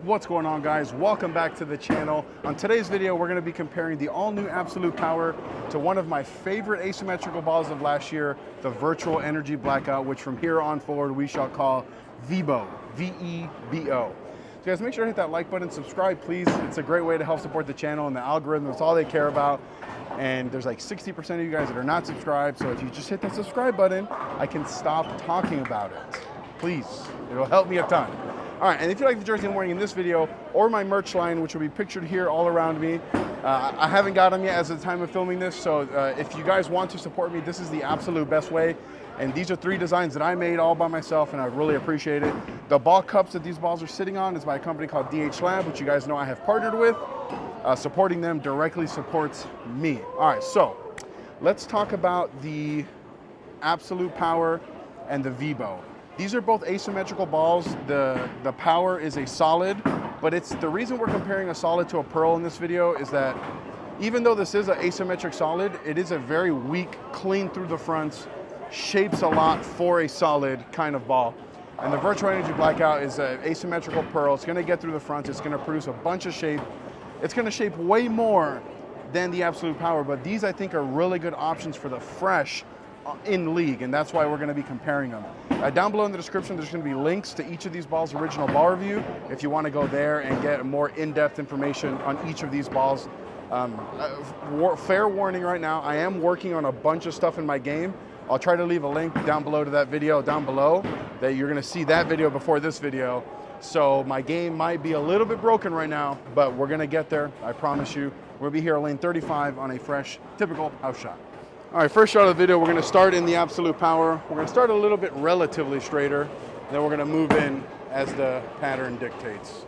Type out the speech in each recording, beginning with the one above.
What's going on, guys? Welcome back to the channel. On today's video, we're going to be comparing the all-new Absolute Power to one of my favorite asymmetrical balls of last year, the Virtual Energy Blackout, which from here on forward we shall call VEBO, V-E-B-O. So guys, make sure to hit that like button, subscribe please. It's a great way to help support the channel and the algorithm. It's all they care about. And there's like 60% of you guys that are not subscribed, so if you just hit that subscribe button, I can stop talking about it. Please, it'll help me a ton. All right, and if you like the jersey I'm wearing in this video, or my merch line, which will be pictured here all around me, I haven't got them yet as of the time of filming this, so if you guys want to support me, this is the absolute best way. And these are 3 designs that I made all by myself, and I really appreciate it. The ball cups that these balls are sitting on is by a company called DH Lab, which you guys know I have partnered with. Supporting them directly supports me. All right, so let's talk about the Absolute Power and the VEBO. These are both asymmetrical balls. The Power is a solid, but it's the reason we're comparing a solid to a pearl in this video is that even though this is an asymmetric solid, it is a very weak, clean through the fronts, shapes a lot for a solid kind of ball. And the Virtual Energy Blackout is an asymmetrical pearl. It's gonna get through the fronts. It's gonna produce a bunch of shape. It's gonna shape way more than the Absolute Power, but these I think are really good options for the fresh in league, and that's why we're going to be comparing them. Down below in the description, there's going to be links to each of these balls' original ball review if you want to go there and get more in-depth information on each of these balls. Fair warning right now, I am working on a bunch of stuff in my game. I'll try to leave a link down below to that video down below that you're going to see that video before this video. So my game might be a little bit broken right now, but we're going to get there, I promise you. We'll be here at lane 35 on a fresh, typical house shot. All right, first shot of the video, we're gonna start in the Absolute Power. We're gonna start a little bit relatively straighter, then we're gonna move in as the pattern dictates.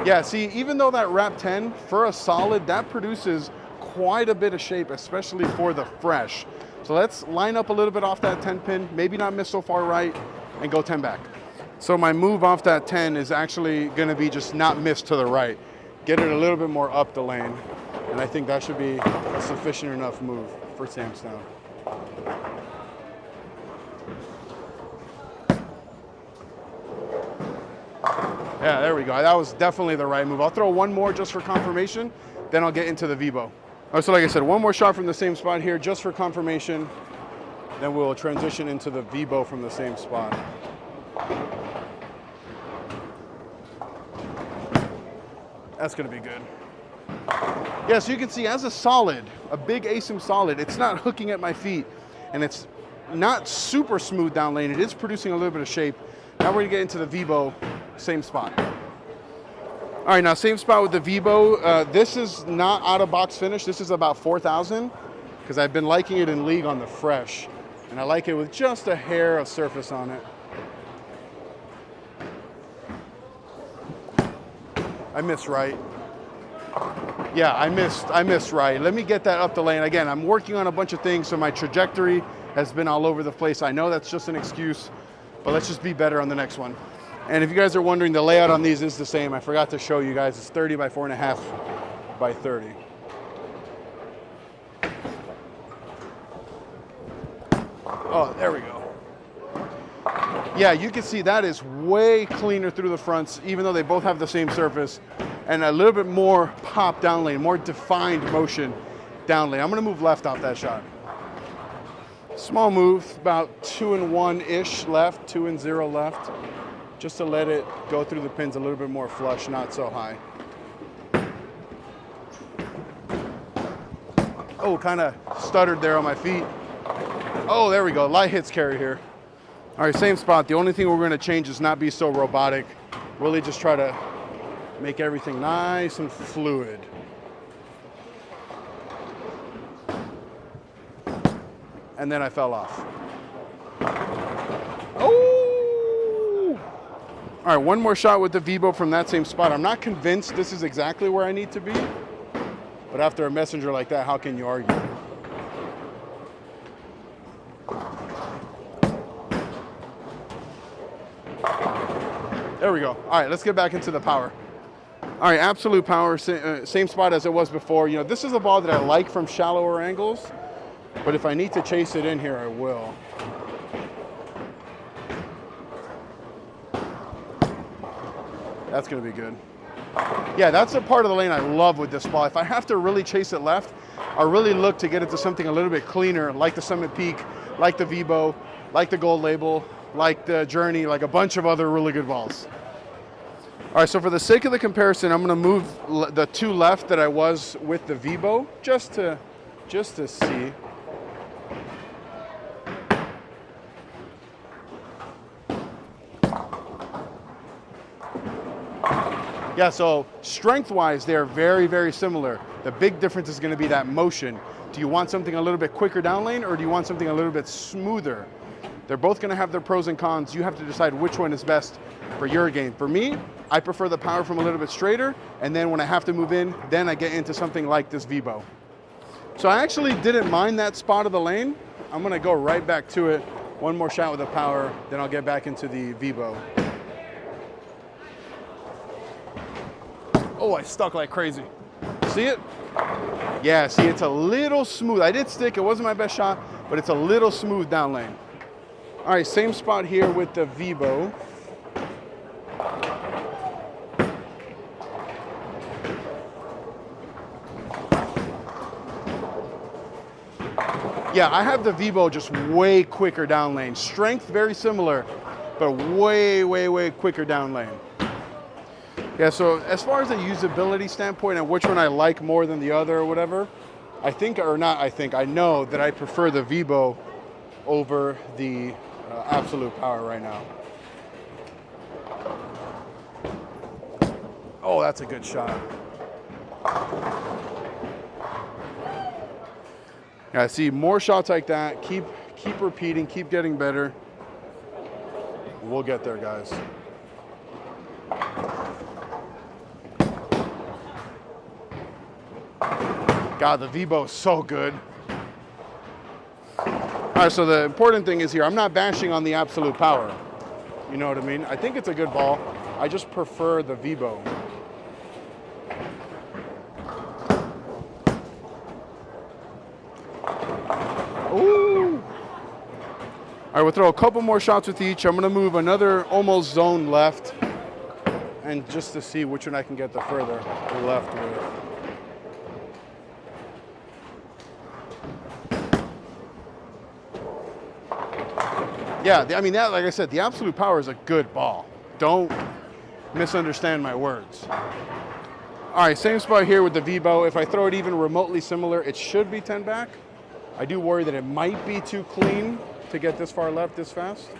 Yeah, see, even though that wrap 10, for a solid, that produces quite a bit of shape, especially for the fresh. So let's line up a little bit off that 10 pin, maybe not miss so far right, and go 10 back. So my move off that 10 is actually going to be just not miss to the right. Get it a little bit more up the lane. And I think that should be a sufficient enough move for Samstown. Yeah, there we go. That was definitely the right move. I'll throw one more just for confirmation, then I'll get into the VEBO. All right, so like I said, one more shot from the same spot here just for confirmation. Then we'll transition into the VEBO from the same spot. That's gonna be good. Yeah, so you can see as a solid, a big asym solid, it's not hooking at my feet and it's not super smooth down lane. It is producing a little bit of shape. Now we're gonna get into the VEBO, same spot. All right, now same spot with the VEBO. This is not out of box finish. This is about 4,000 because I've been liking it in league on the fresh. And I like it with just a hair of surface on it. I missed right. Yeah, I missed right. Let me get that up the lane. Again, I'm working on a bunch of things, so my trajectory has been all over the place. I know that's just an excuse, but let's just be better on the next one. And if you guys are wondering, the layout on these is the same. I forgot to show you guys. It's 30 by 4.5 by 30. Oh, there we go. Yeah, you can see that is way cleaner through the fronts, even though they both have the same surface, and a little bit more pop down lane, more defined motion down lane. I'm gonna move left off that shot. Small move, about 2 and 1-ish left, 2 and 0 left, just to let it go through the pins a little bit more flush, not so high. Oh, kind of stuttered there on my feet. Oh, there we go, light hits carry here. All right, same spot. The only thing we're gonna change is not be so robotic. Really just try to make everything nice and fluid. And then I fell off. Oh! All right, one more shot with the VEBO from that same spot. I'm not convinced this is exactly where I need to be, but after a messenger like that, how can you argue? There we go. All right, let's get back into the power. All right, Absolute Power, same spot as it was before. You know, this is a ball that I like from shallower angles, but if I need to chase it in here, I will. That's gonna be good. Yeah, that's the part of the lane I love with this ball. If I have to really chase it left, I really look to get it to something a little bit cleaner, like the Summit Peak, like the Vibo, like the Gold Label, like the Journey, like a bunch of other really good balls. All right, so for the sake of the comparison, I'm gonna move the two left that I was with the Vibo, just to see. Yeah, so strength-wise, they're very, very similar. The big difference is gonna be that motion. Do you want something a little bit quicker down lane, or do you want something a little bit smoother? They're both gonna have their pros and cons. You have to decide which one is best for your game. For me, I prefer the power from a little bit straighter, and then when I have to move in, then I get into something like this Vibo. So I actually didn't mind that spot of the lane. I'm gonna go right back to it. One more shot with the power, then I'll get back into the Vibo. Oh, I stuck like crazy. See it? Yeah, see, it's a little smooth. I did stick, it wasn't my best shot, but it's a little smooth down lane. All right, same spot here with the Vibo. Yeah, I have the Vibo just way quicker down lane. Strength, very similar, but way, way, way quicker down lane. Yeah, so as far as a usability standpoint and which one I like more than the other or whatever, I know that I prefer the Vibo over the Absolute Power right now. Oh, that's a good shot. Yeah, see, more shots like that. Keep repeating, keep getting better. We'll get there, guys. God, the Vibo is so good. All right, so the important thing is here, I'm not bashing on the Absolute Power. You know what I mean? I think it's a good ball. I just prefer the Vibo. Ooh. All right, we'll throw a couple more shots with each. I'm gonna move another almost zone left, and just to see which one I can get the further left with. Yeah, I mean, that, like I said, the Absolute Power is a good ball. Don't misunderstand my words. All right, same spot here with the Vibo. If I throw it even remotely similar, it should be 10 back. I do worry that it might be too clean to get this far left this fast.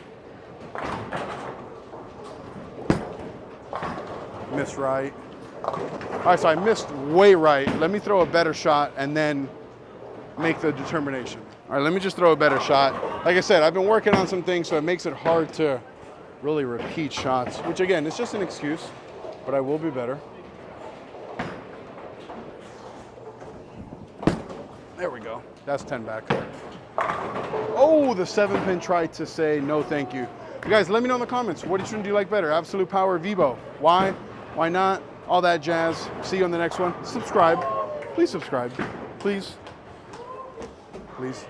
Miss right. All right, so I missed way right. Let me throw a better shot and then make the determination. All right, let me just throw a better shot. Like I said, I've been working on some things, so it makes it hard to really repeat shots, which again, it's just an excuse, but I will be better. There we go. That's 10 back. Oh, the 7-pin tried to say no thank you. You guys, let me know in the comments, what do you like better, Absolute Power or Vibo? Why? Why not? All that jazz. See you on the next one. Subscribe. Please subscribe. Please. Please.